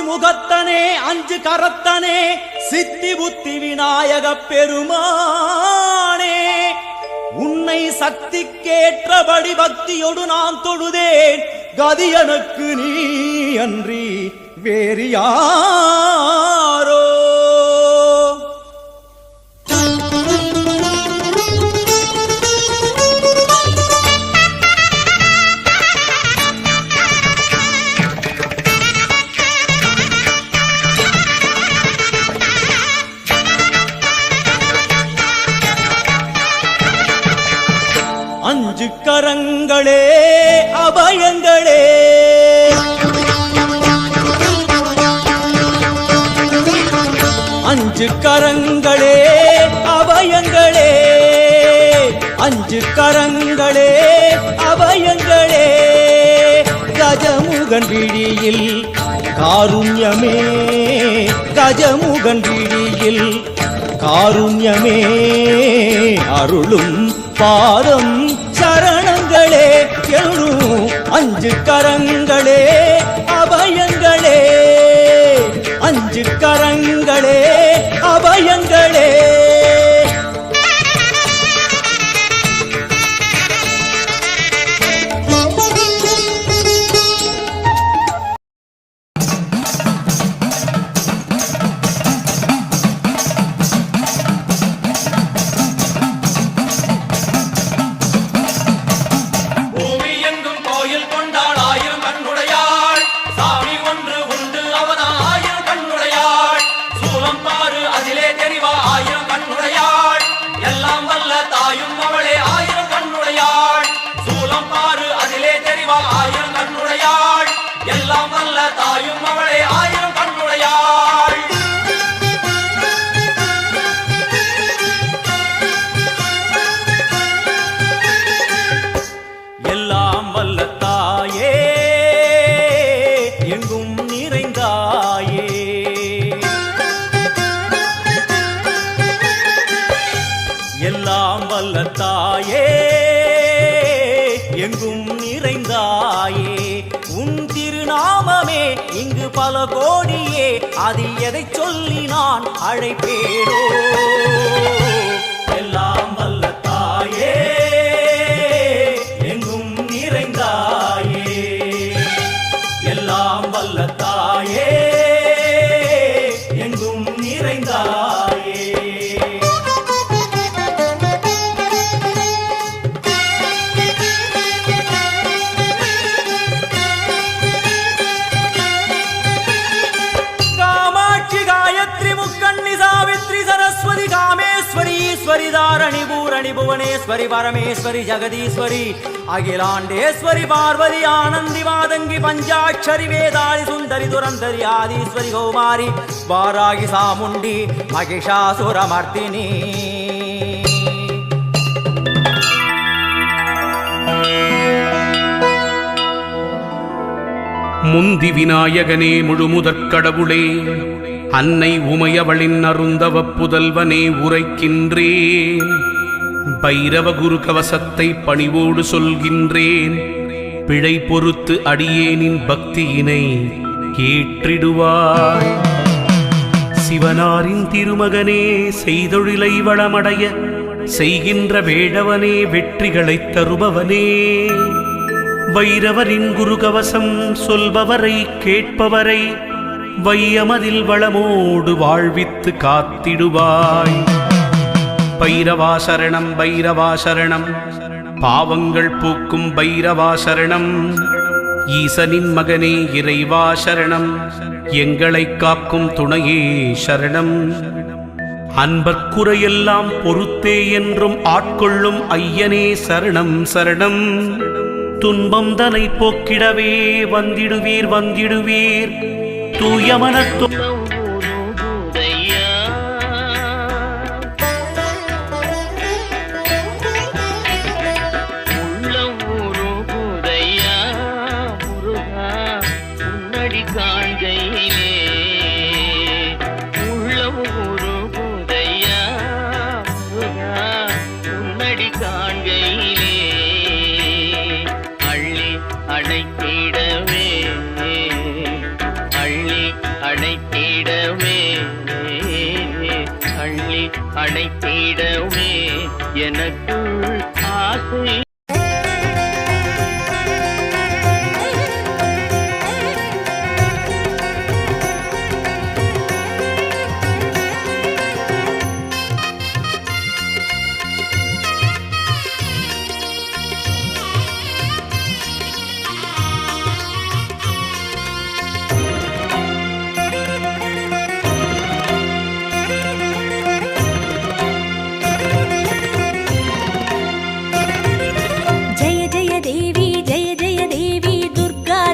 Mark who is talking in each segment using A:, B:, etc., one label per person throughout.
A: முகத்தனே அஞ்சு கரத்தனே சித்தி புத்தி விநாயக பெருமானே உன்னை சக்திக்கேற்றபடி பக்தியோடு நான் தொழுதேன் கதி எனக்கு நீ அன்றி வேறு யாரோ அஞ்சு கரங்களே அபயங்களே அஞ்சு கரங்களே அபயங்களே அஞ்சு கரங்களே அபயங்களே கஜமுகன் விழியில் காருண்யமே கஜமுகன் விழியில் காருண்யமே அருளும் பாதம் சரணங்களே எழும் அஞ்சு கரங்களே அபயங்களே அஞ்சு கரங்களே அபயங்களே எல்லாம் வல்ல தாயே எங்கும் நிறைந்தாயே உன் திருநாமமே இங்கு பல கோடியே அதில் எதை சொல்லி நான் அழைப்பேனோ எல்லாம் வல்ல தாயே எங்கும் நிறைந்தாயே எல்லாம் வல்ல தாயே எங்கும் நிறைந்தாயே ஈஸ்வரி பூரணி புவனேஸ்வரி பரமேஸ்வரி ஜெகதீஸ்வரி அகிலாண்டேஸ்வரி பார்வதி ஆனந்தி மாதங்கி பஞ்சாட்சரி வேதாளி சுந்தரி துரந்தரி ஆதீஸ்வரி கௌமாரி வாராகி சாமுண்டி மகிஷாசுரமர்த்தினி
B: முந்தி விநாயகனே முழுமுதற்கடவுளே அன்னை உமையவளின் அருந்தவ புதல்வனே உரைக்கின்றேன் பைரவ குரு கவசத்தை பணிவோடு சொல்கின்றேன் பிழை பொறுத்து அடியேனின் பக்தியினை ஏற்றிடுவாய் சிவனாரின் திருமகனே செய்தொழிலை வளமடைய செய்கின்ற வேடவனே வெற்றிகளைத் தருபவனே வைரவரின் குரு கவசம் சொல்பவரை கேட்பவரை வையமதில் வளமோடு வாழ்வித்து காத்திடுவாய் பைரவாசரணம் பைரவாசரணம் பாவங்கள் போக்கும் பைரவாசரணம் ஈசனின் மகனே இறைவாசரணம் எங்களை காக்கும் துணையே சரணம் அன்பர்க்குறையெல்லாம் பொறுத்தே என்றும் ஆட்கொள்ளும் ஐயனே சரணம் சரணம் துன்பம் தனை போக்கிடவே வந்திடுவீர் வந்திடுவீர் தூயமனத்தோ
C: அழைத்திடவே அள்ளி அழைத்திடவே எனக்குள் ஆசை.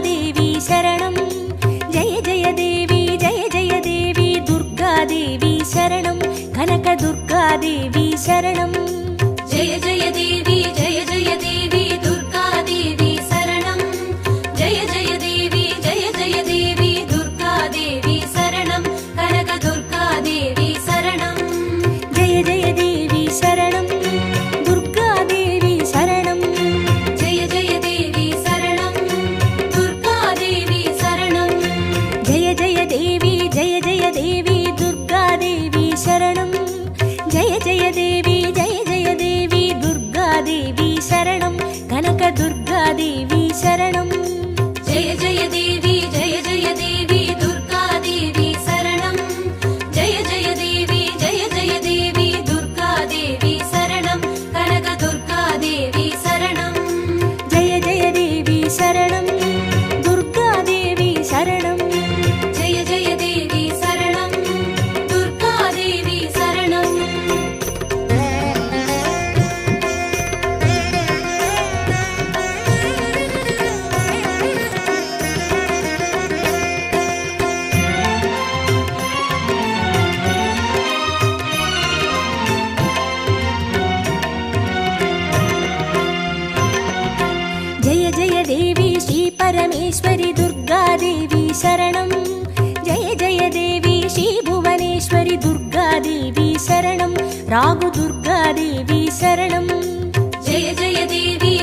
D: देवी शरणं जय जय देवी दुर्गा देवी शरणं जय जय देवी दुर्गा देवी शरणं कनक दुर्गा देवी शरणं जय जय देवी शरणं दुर्गा देवी शरणं जय जय देवी शरणं दुर्गा देवी शरणं जय जय देवी दुर्गा देवी शरणं जय जय देवी दुर्गा देवी शरणं कनक दुर्गा देवी शरणं जय जय देवी दुर्गा देवी शरणं जय जय देवी दुर्गा देवी शरणं कनक दुर्गा देवी शरणं जय जय देवी शरणं दुर्गा देवी शरणं जय जय देवी शरणं दुर्गा देवी शरणं जय जय देवी श्री परमेश्वरी दुर्गा देवी शरणं जय जय देवी श्री भुवनेश्वरी दुर्गा देवी शरणं रागु दुर्गा देवी शरणं जय जय देवी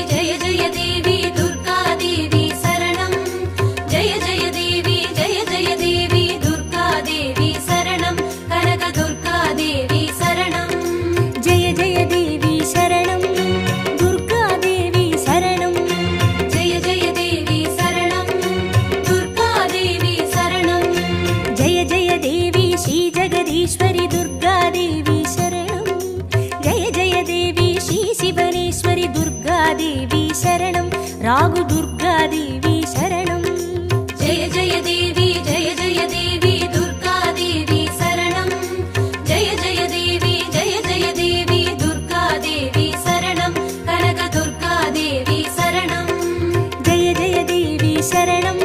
D: दुर्गा देवी शरणं जय जय देवी दुर्गा देवी शरणं कनक दुर्गा देवी शरणं जय जय देवी शरणं दुर्गा देवी शरणं जय जय देवी शरणं दुर्गा देवी शरणं जय जय देवी श्री जगदीश्वरी दुर्गा देवी शरणं जय जय देवी श्री शिवनेश्वरी दुर्गा देवी शरणं रागु दुर्गा देवी शरणं जय जय देवी दुर्गा देवी शरणं जय जय देवी दुर्गा देवी शरणं कनक दुर्गा देवी शरणं जय जय देवी शरणं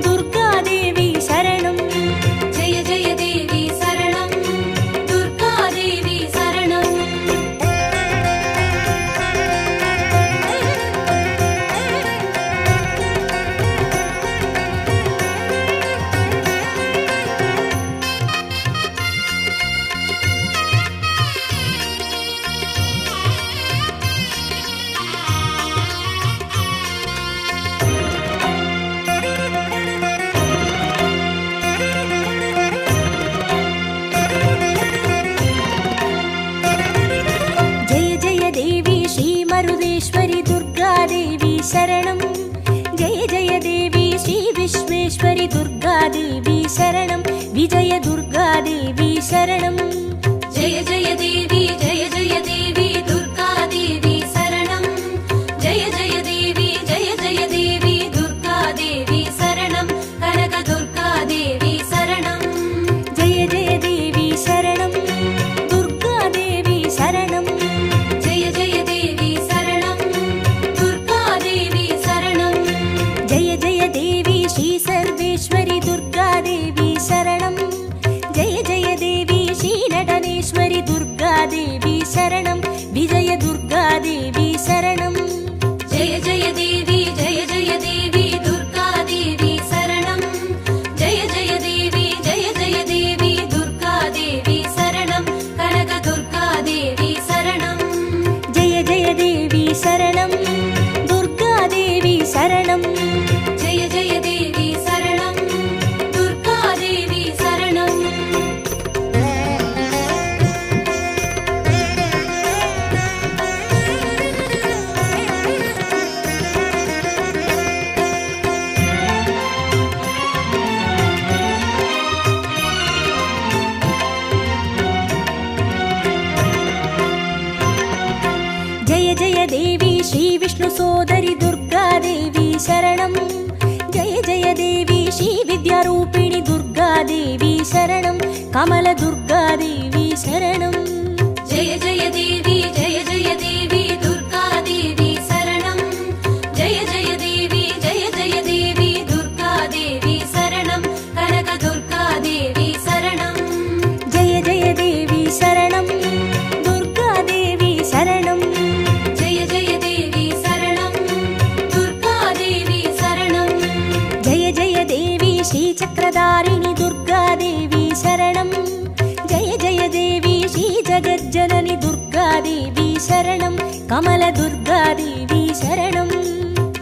D: दुर्गा देवी शरणं जय जय देवी शरणं दुर्गा देवी शरणं जय जय देवी श्री मरुदेश्वरी दुर्गा देवी शरणं जय जय देवी श्री विश्वेश्वरी दुर्गा देवी शरणं विजय दुर्गा देवी शरणं जय जय देवी दुर्गा देवी शरणं जय जय देवी दुर्गा देवी शरणं कनक दुर्गा देवी शरणं जय जय देवी शरणं दुर्गा देवी शरणं जय जय देवी शरणं दुर्गा देवी शरणं जय जय देवी श्री सर्वेश्वरी दुर्गा देवी शरणं जय जय देवी श्री नटनेश्वरी दुर्गा देवी शरणं विजय दुर्गा देवी शरणं जय जय देवी दुर्गा देवी शरणं जय जय देवी दुर्गा देवी शरणं कनक दुर्गा देवी शरणं जय जय देवी शरणं दुर्गा देवी शरणं जय जय देवी शरणं दुर्गा देवी शरणं சரணம் கமல துர்கா தேவி சரணம் ஜெய ஜெய தேவி ஜெய ஜெய தேவி துர்கா தேவி சரணம் ஜெய ஜெய தேவி ஜெய ஜெய தேவி துர்கா தேவி சரணம் கனக துர்கா தேவி சரணம் ஜெய ஜெய தேவி சரணம் துர்கா தேவி சரணம் ஜெய ஜெய தேவி சரணம் துர்கா தேவி சரணம் ஜெய ஜெய தேவி ஸ்ரீ சக்கரதாரிணி துர்கா தேவி சரணம் ஜெய ஜெய தேவி ஸ்ரீ ஜகஜ்ஜனனி துர்கா தேவி சரணம் கமல துர்கா தேவி சரணம்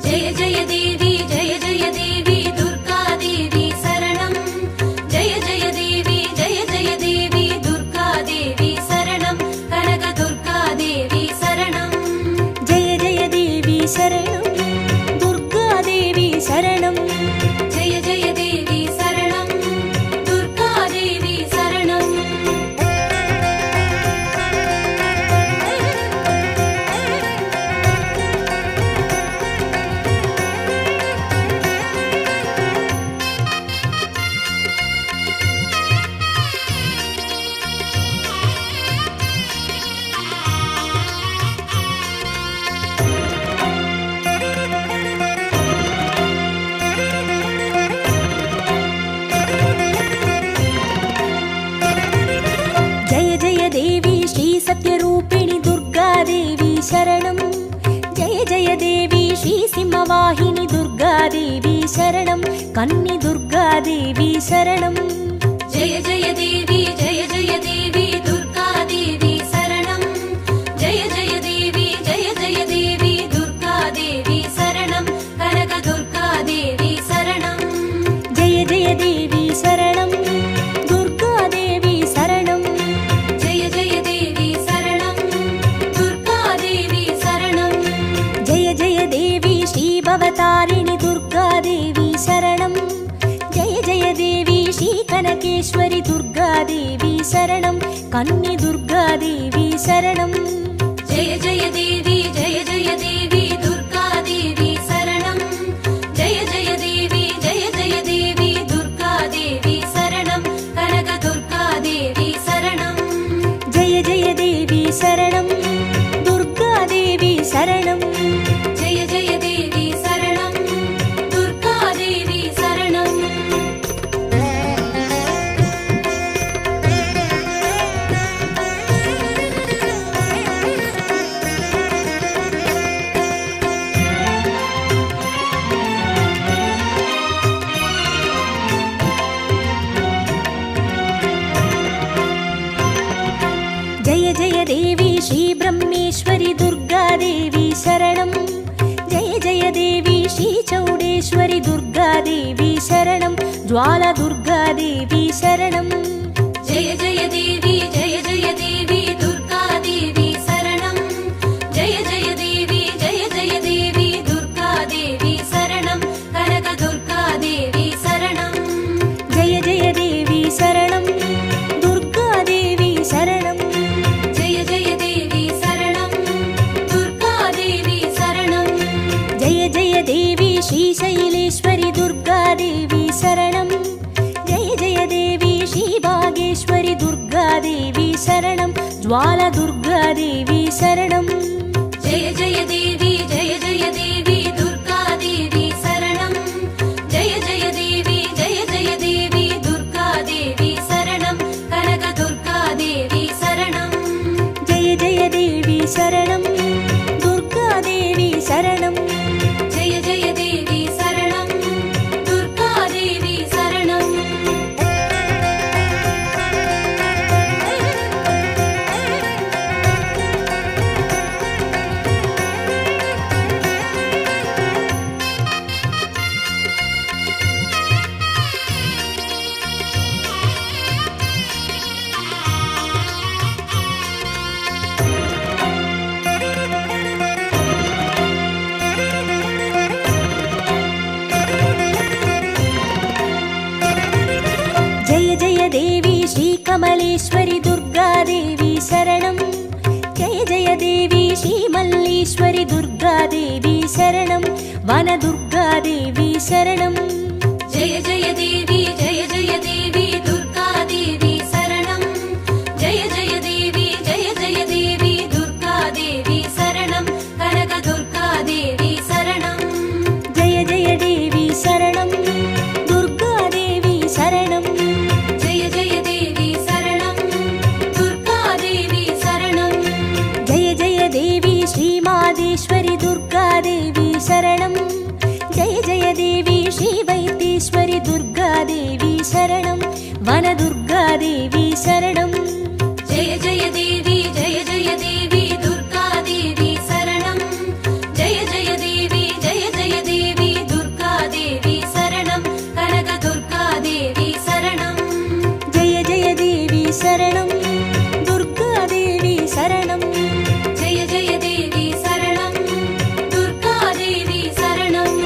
D: ஜெய ஜெய தேவி ஜெய ஜெய தேவி துர்கா தேவி சரணம் ஜெய ஜெய தேவி ஜெய ஜெய தேவி துர்கா தேவி சரணம் கனக துர்கா தேவி சரணம் ஜெய ஜெய தேவி சரணம் துர்கா தேவி சரணம் ஜெய ஜெய தேவி சரணம் துர்கா தேவி சரணம் जय जय देवी श्री सत्यरूपिणी दुर्गा देवी शरणं जय जय देवी श्री सिंहवाहिनी दुर्गा देवी शरणं कन्नी दुर्गा देवी शरणं जय जय देवी जय जय देवी दुर्गा देवी शरणं जय जय देवी जय जय देवी दुर्गा देवी शरणं कनक दुर्गा देवी शरणं जय जय देवी शरणं दुर्गा देवी शरणं जय जय देवी शरणं दुर्गा देवी शरणं जय जय देवी श्री भवतारिणि दुर्गा देवी शरणं जय जय देवी श्री कनकेश्वरी दुर्गा देवी शरणं कन्नी दुर्गा देवी शरणं जय जय देवी जय जय देवी दुर्गा देवी शरणं जय जय देवी जय जय देवी दुर्गा देवी शरणं कनक दुर्गा देवी शरणं जय जय देवी शरणं दुर्गा देवी शरणं जय जय देवी शरणं दुर्गा देवी शरणं जय जय देवी श्री ब्रह्मेश्वरी दुर्गा देवी शरणं जय जय देवी श्री चौडेश्वरी दुर्गा देवी शरणं ज्वाला दुर्गा देवी शरणं जय जय देवी जय जय देवी दुर्गा देवी शरणं जय जय देवी जय जय देवी दुर्गा देवी शरणं कनक दुर्गा देवी शरणं जय जय देवी शरणं दुर्गा देवी शरणं जय जय देवी शरणं दुर्गा देवी शरणं जय जय देवी श्री शैलेश्वरी दुर्गा देवी शरणं जय जय देवी श्री भागेश्वरी दुर्गा देवी शरणं ज्वाला दुर्गा देवी शरणं जय जय देवी जय जय देवी दुर्गा देवी शरणं जय जय देवी जय जय देवी दुर्गा देवी शरणं कनक दुर्गा देवी शरणं जय जय देवी शरणं दुर्गा देवी शरणं जय जय देवी शरणं दुर्गा देवी शरणं जय जय देवी श्री कमलेश्वरी दुर्गा देवी शरणं जय जय देवी श्री मल्लेश्वरी दुर्गा देवी शरणं वन दुर्गा देवी शरणं जय जय देवी जय जय देवी दुर्गा जय देवी श्री वैद्येश्वरि दुर्गा देवी शरणं वनदुर्गा देवी शरणं जय जय देवी दुर्गा देवी शरणं जय जय देवी दुर्गा देवी शरणं कनक दुर्गा देवी शरणं जय जय देवी शरणं दुर्गा देवी शरणं जय जय देवी शरणं दुर्गा देवी शरणं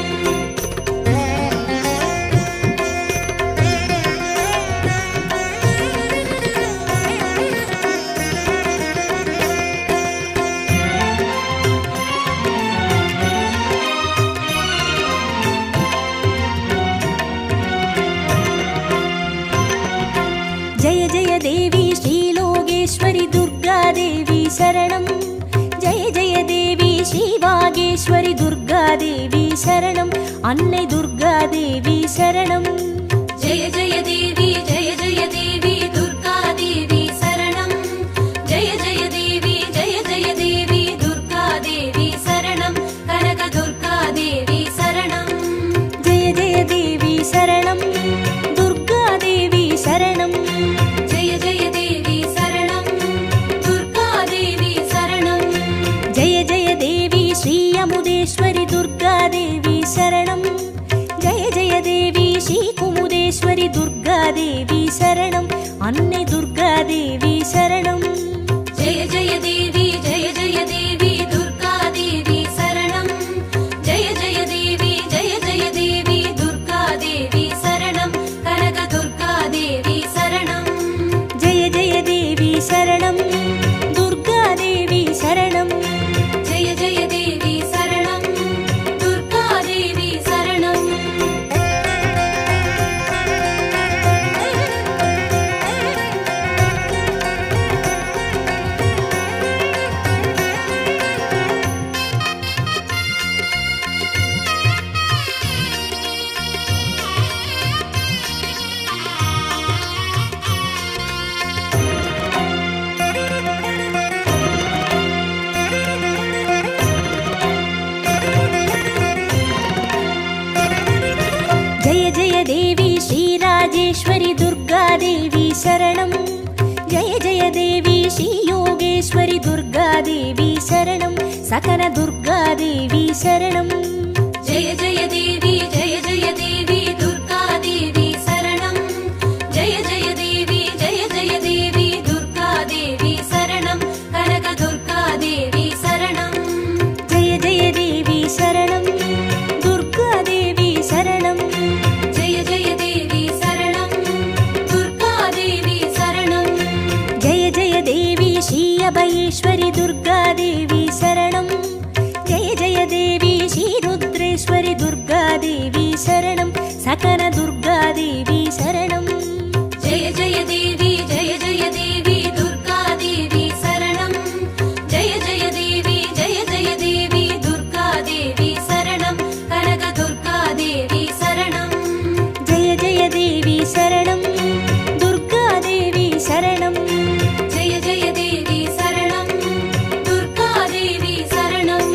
D: जय जय देवी श्रीलोकेश्वरि दुर्गा देवी शरणं जय जय देवी श्रीवागेश्वरि दुर्गा देवी शरणं अन्नै दुर्गा देवी शरणं जय जय देवी दुर्गा देवी शरणं जय जय देवी दुर्गा देवी शरणं कनक दुर्गा देवी शरणं जय जय देवी शरणं दुर्गा देवी शरणं जय जय देवी शरणं दुर्गा देवी शरणं जय जय देवी श्री अमुदेश्वरि दुर्गा देवी शरणं जय जय देवी श्री कुमुदेश्वरि दुर्गा देवी शरणं अन्नै दुर्गा देवी शरणं जय जय देवी दुर्गा देवी शरणं जय जय देवी दुर्गा देवी शरणं कनक दुर्गा देवी शरणं जय जय देवी शरणं दुर्गा देवी शरणं जय जय देवी शरणं दुर्गा देवी शरणं जय जय देवी श्रीराजेश्वरि दुर्गा देवी शरणं जय जय देवी श्रीयोगेश्वरि दुर्गा देवी शरणं सकल दुर्गा देवी शरणं जय जय देवी दुर्गा देवी शरणं जय जय देवी दुर्गा देवी शरणं कनक दुर्गा देवी शरणं जय जय देवी शरणं दुर्गा देवी शरणं जय जय देवी शरणं दुर्गा देवी शरणं जय जय देवी श्री अभयेश्वरि दुर्गा देवी शरणं जय जय देवी श्री रुद्रेश्वरि दुर्गा देवी शरणं सकल दुर्गा देवी शरणं जय जय देवी दुर्गा देवी शरणं जय जय देवी दुर्गा देवी शरणं कनक दुर्गा देवी शरणं जय जय देवी शरणं दुर्गा देवी शरणं जय जय देवी शरणं दुर्गा देवी शरणं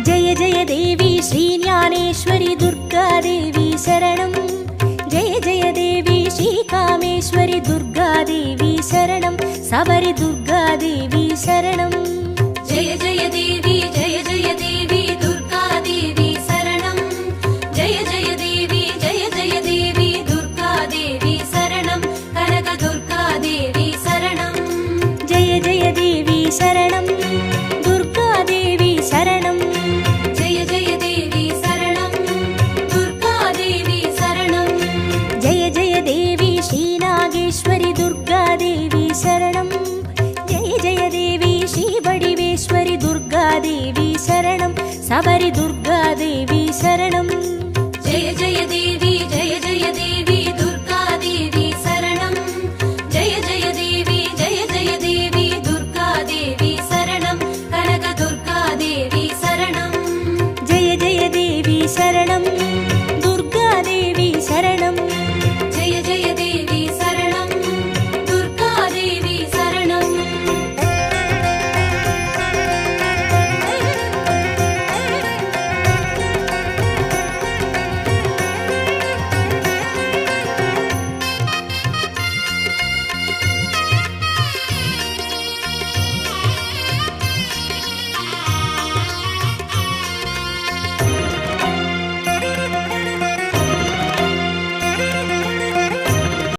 D: जय जय देवी श्रीज्ञानेश्वरि दुर्गा देवी शरणं जय जय देवी श्रीकामेश्वरि दुर्गा देवी शरणं सबरि दुर्गा देवी शरणं जय जय देवी दुर्गा देवी शरणं जय जय देवी दुर्गा देवी शरणं कनक दुर्गा देवी शरणं जय जय देवी शरणं दुर्गा देवी शरणं जय जय देवी शरणं दुर्गा देवी शरणं जय जय देवी श्रीनागेश्वरि दुर्गा देवी शरणं जय जय देवी श्रीवडिवेश्वरि दुर्गा देवी शरणं सबरि दुर्गा देवी शरणं